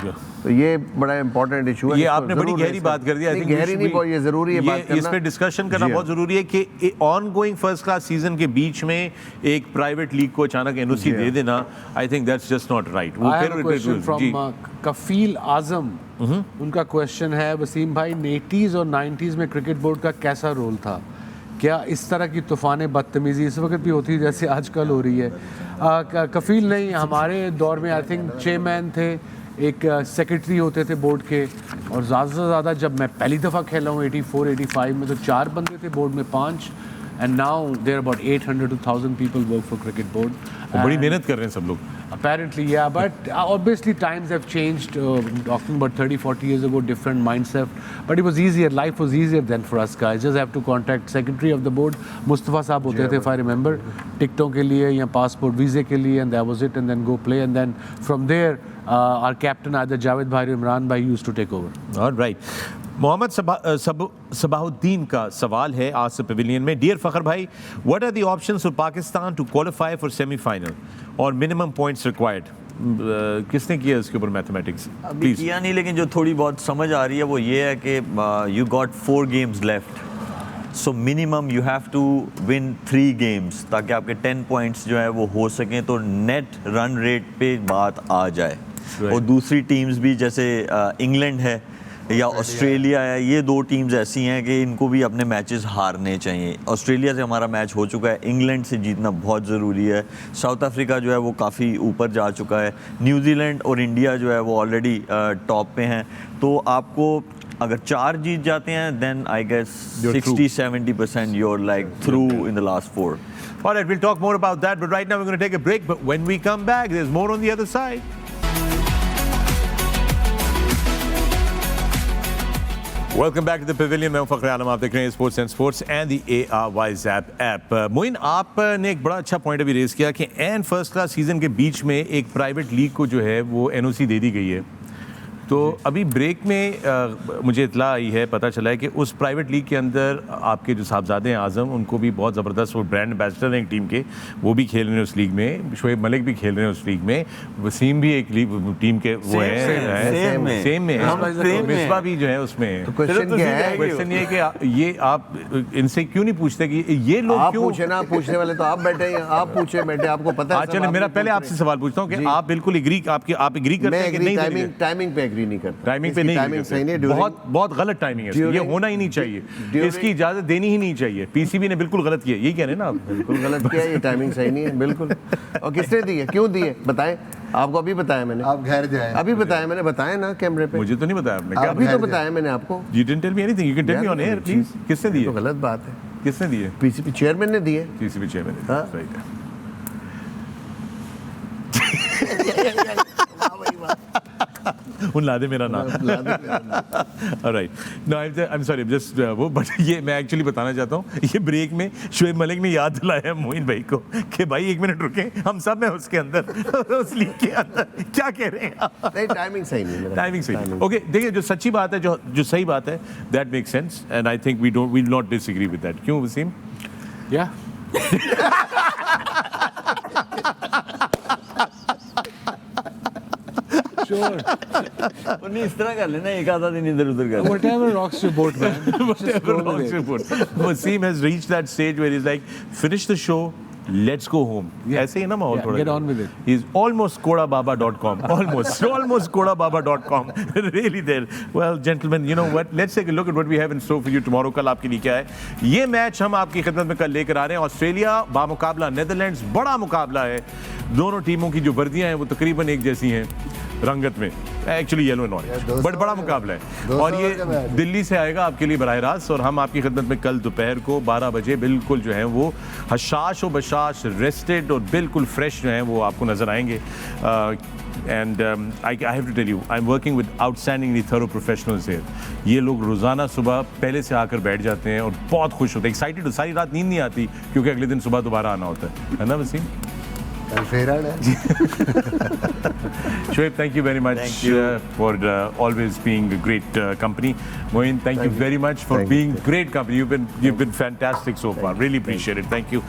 तो ये बड़ा इंपॉर्टेंट इशू है. ये आपने बड़ी गहरी बात कर दी. गहरी नहीं, ये ज़रूरी है बात करना, इस पे डिस्कशन करना बहुत ज़रूरी है कि on going first class season के बीच में एक प्राइवेट लीग को अचानक एनओसी दे देना, I think that's just not right. I have a question from कफील आजम. उनका क्वेश्चन है, वसीम भाई 80s और 90s में क्रिकेट बोर्ड का कैसा रोल था? क्या इस तरह की तूफ़ान बदतमीज़ी इस वक्त भी होती है जैसे आजकल हो रही है? कफील नहीं, हमारे दौर में आई थिंक चेयरमैन थे, एक सेक्रेटरी होते थे बोर्ड के, और ज़्यादा से ज़्यादा जब मैं पहली दफ़ा खेला हूँ 84-85 में, तो 4 बंदे थे बोर्ड में, 5, and now there are about 800 to 1,000 people work for cricket board. बड़ी मेहनत कर रहे हैं सब लोग. Apparently, yeah, but obviously times have changed. Talking about 30-40 years ago, different mindset. But it was easier. Life was easier then for us guys. Just have to contact secretary of the board. Mustafa साहब होते थे, if I remember, टिकटों के लिए या passport visa के लिए, and that was it. And then go play. And then from there, our captain either Javed Bhai or Imran Bhai used to take over. All right. Mohammad Sabahuddin का सवाल है आज से पवेलियन में. डियर फखर भाई, what are the options for Pakistan to qualify for semifinal और minimum points required? किसने किया इसके ऊपर मैथमेटिक्स? अभी किया नहीं, लेकिन जो थोड़ी बहुत समझ आ रही है वो ये है कि you got 4 games left, so minimum you have to win 3 games ताकि आपके 10 पॉइंट्स जो है वो हो सकें, तो नेट रन रेट पे बात आ जाए. और दूसरी टीम्स भी जैसे इंग्लैंड है या ऑस्ट्रेलिया है, ये 2 टीम्स ऐसी हैं कि इनको भी अपने मैचेस हारने चाहिए. ऑस्ट्रेलिया से हमारा मैच हो चुका है, इंग्लैंड से जीतना बहुत ज़रूरी है. साउथ अफ्रीका जो है वो काफ़ी ऊपर जा चुका है. न्यूजीलैंड और इंडिया जो है वो ऑलरेडी टॉप पे हैं. तो आपको अगर 4 जीत जाते हैं, then I guess 60-70% you're like through in the last 4. All right, we'll talk more about that, but right now we're going to take a break. But when we come back, there's more on the other side. Welcome back to the Pavilion. मैं Fakhar-e-Alam, आप देख रहे हैं sports and sports and the ARY Zap app. Moin, आपने एक बड़ा अच्छा point अभी रेज किया कि एंड फर्स्ट क्लास सीजन के बीच में एक प्राइवेट लीग को जो है वो एनओसी दे दी गई है. तो अभी ब्रेक में मुझे इतला आई है, पता चला है कि उस प्राइवेट लीग के अंदर आपके जो साहबजादे हैं आज़म, उनको भी बहुत ज़बरदस्त, वो ब्रांड एम्बेसडर हैं एक टीम के, वो भी खेल रहे हैं उस लीग में, शोएब मलिक भी खेल रहे हैं उस लीग में, वसीम भी एक लीग टीम के वो हैं, सेम में, मिसबा भी जो है उसमें। क्वेश्चन क्या है? क्वेश्चन ये है कि ये आप इनसे क्यों नहीं पूछते कि ये लोग आप क्यों पूछे ना, पूछने वाले तो आप बैठे हैं, आप पूछे बैठे, आपको पता है। चलिए मेरा पहले आपसे सवाल पूछता हूँ कि आप बिल्कुल आप एग्री करते हैं कि नहीं? टाइमिंग पे एग्री नहीं करता, टाइमिंग पे नहीं, टाइमिंग सही नहीं, बहुत गलत टाइमिंग है, ये होना ही नहीं चाहिए, इसकी इजाजत देनी ही नहीं चाहिए। पीसीबी ने बिल्कुल गलत किया, यही कह रहे हैं ना आप? बिल्कुल गलत किया, ये टाइमिंग सही नहीं है बिल्कुल। और किसने दी है, क्यों दी है, बताएं। आपको अभी बताया मैंने, आप घर जाए, अभी बताया मैंने, बताया ना कैमरे पे। मुझे तो नहीं बताया आपने, क्या अभी तो बताया मैंने आपको। You didn't tell me anything, you can tell me on air please। किसने दी है? तो गलत बात है, किसने दी है? पीसीबी चेयरमैन ने दी है। पीसीबी चेयरमैन ने, राइट है। उन लादे मेरा नाम। Alright. No, I'm sorry, just वो, but ये मैं एक्चुअली बताना चाहता हूँ, ये ब्रेक में शोएब मलिक ने याद दिलाया मोइन भाई को कि भाई 1 मिनट रुकें, हम सब हैं उसके अंदर, उस लीग के अंदर, क्या कह रहे हैं आप? नहीं, टाइमिंग सही नहीं है, टाइमिंग सही। ओके, देखिए जो सच्ची बात है, जो सही बात है, that makes sense and I think we will not disagree with that। क्यों वसीम? Yeah. Sure. नहीं इस तरह कर लेना, एक आधा दिन इधर उधर कर। Whatever rocks your boat, man. Whatever rocks your boat. Wasim has reached that stage where he's like, finish the show, let's go home. ऐसे ही ना माहौल थोड़ा। Get on with it. He's almost kodababa.com. Almost kodababa.com. Really there. Well, gentlemen, you know what? Let's take a look at what we have in store for you tomorrow. कल आपके लिए क्या है? ये मैच हम आपकी खिदमत में कल लेकर आ रहे हैं। ऑस्ट्रेलिया बामुकाबला नीदरलैंड्स, बड़ा मुकाबला है। दोनों टीमों की जो वर्दियां हैं वो तकरीबन एक जैसी हैं रंगत में, actually yellow and orange, but बड़ा मुकाबला है और ये दिल्ली से आएगा आपके लिए बराह रास्त। और हम आपकी खिदमत में कल दोपहर को 12 बजे बिल्कुल जो है वो हशाश व बशाश, रेस्टेड और बिल्कुल फ्रेश जो हैं वो आपको नज़र आएंगे। And I have to tell you, I am working with outstandingly thorough professionals here. ये लोग रोज़ाना सुबह पहले से आकर बैठ जाते हैं और बहुत खुश होते हैं, एक्साइटेड, सारी रात नींद नहीं आती क्योंकि अगले दिन सुबह दोबारा आना होता है ना Wasim? Shoaib, thank you very much for always being a great company. Moin, thank you very much for being great company. You've been fantastic so far. Really appreciate it. Thank you.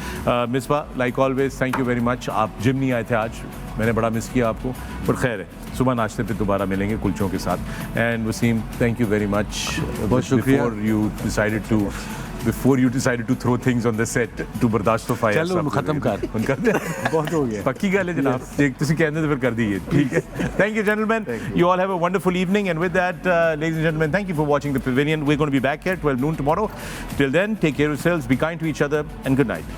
Misbah, like always, thank you very much. आप gym नहीं आए थे आज, मैंने बड़ा miss किया आपको, पर खैर है, सुबह नाश्ते पे दोबारा मिलेंगे कुलचों के साथ। And Wasim, thank you very much. बहुत शुक्रिया। Before you decided to throw things on the set to बर्दाश्त तो फायर। चलो खत्म कर बहुत हो गया। पक्की गल है जनाब, एक तुसी कहने तो फिर कर दीजिए, ठीक है? Thank you gentlemen, you all have a wonderful evening and with that ladies and gentlemen, thank you for watching the Pavilion. We're going to be back here 12 noon tomorrow. Till then, take care of yourselves, be kind to each other and good night.